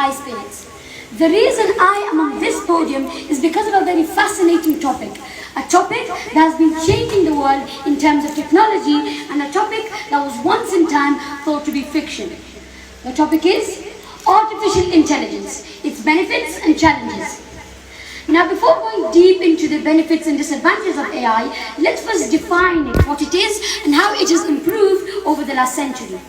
high spirits. The reason I am on this podium is because of a very fascinating topic. A topic that has been changing the world in terms of technology, and a topic that was once in time thought to be fiction. The topic is artificial intelligence, its benefits and challenges. Now, before going deep into the benefits and disadvantages of AI, let's first define it, what it is and how it has improved over the last century.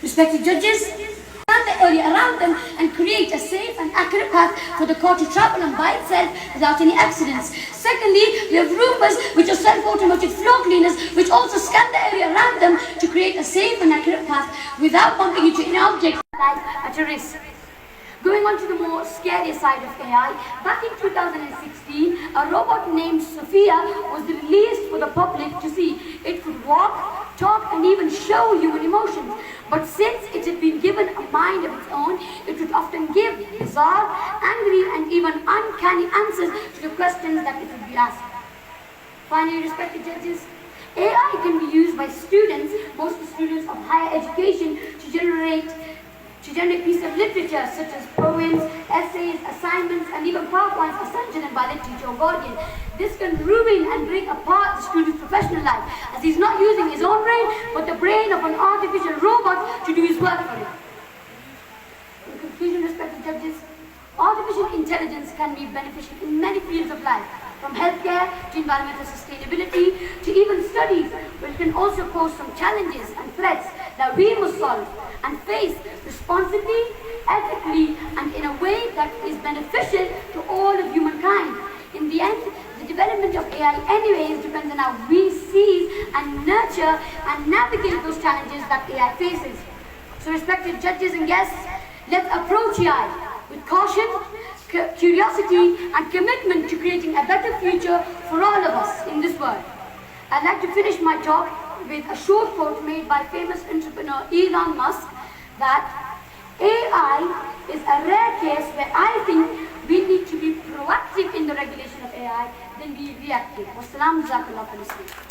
Respected judges, scan the area around them and create a safe and accurate path for the car to travel on by itself without any accidents. Secondly, we have Roombas, which are self-automated floor cleaners, which also scan the area around them to create a safe and accurate path without bumping into any object like at a risk. Going on to the more scary side of AI, back in 2016, a robot named Sophia was released for the public to see. It could walk, talk, and even show human emotions. But since it had been given a mind of its own, it would often give bizarre, angry, and even uncanny answers to the questions that it would be asked. Finally, respected judges, AI can be used by students, mostly students of higher education, to generate pieces of literature such as poems, essays, assignments, and even PowerPoints are sanctioned by the teacher or guardian. This can ruin and break apart the student's professional life, as he's not using his own brain, but the brain of an artificial robot to do his work for him. In conclusion, respected judges, artificial intelligence can be beneficial in many fields of life, from healthcare to environmental sustainability to even studies, but it can also pose some challenges and threats that we must solve and face responsibly, ethically, and in a way that is beneficial to all of humankind. In the end, the development of AI anyways depends on how we seize and nurture and navigate those challenges that AI faces. So respected judges and guests, let's approach AI with caution, curiosity, and commitment to creating a better future for all of us in this world. I'd like to finish my talk with a short quote made by famous entrepreneur Elon Musk, that AI is a rare case where I think we need to be proactive in the regulation of AI than be reactive. Wassalamu alaikum.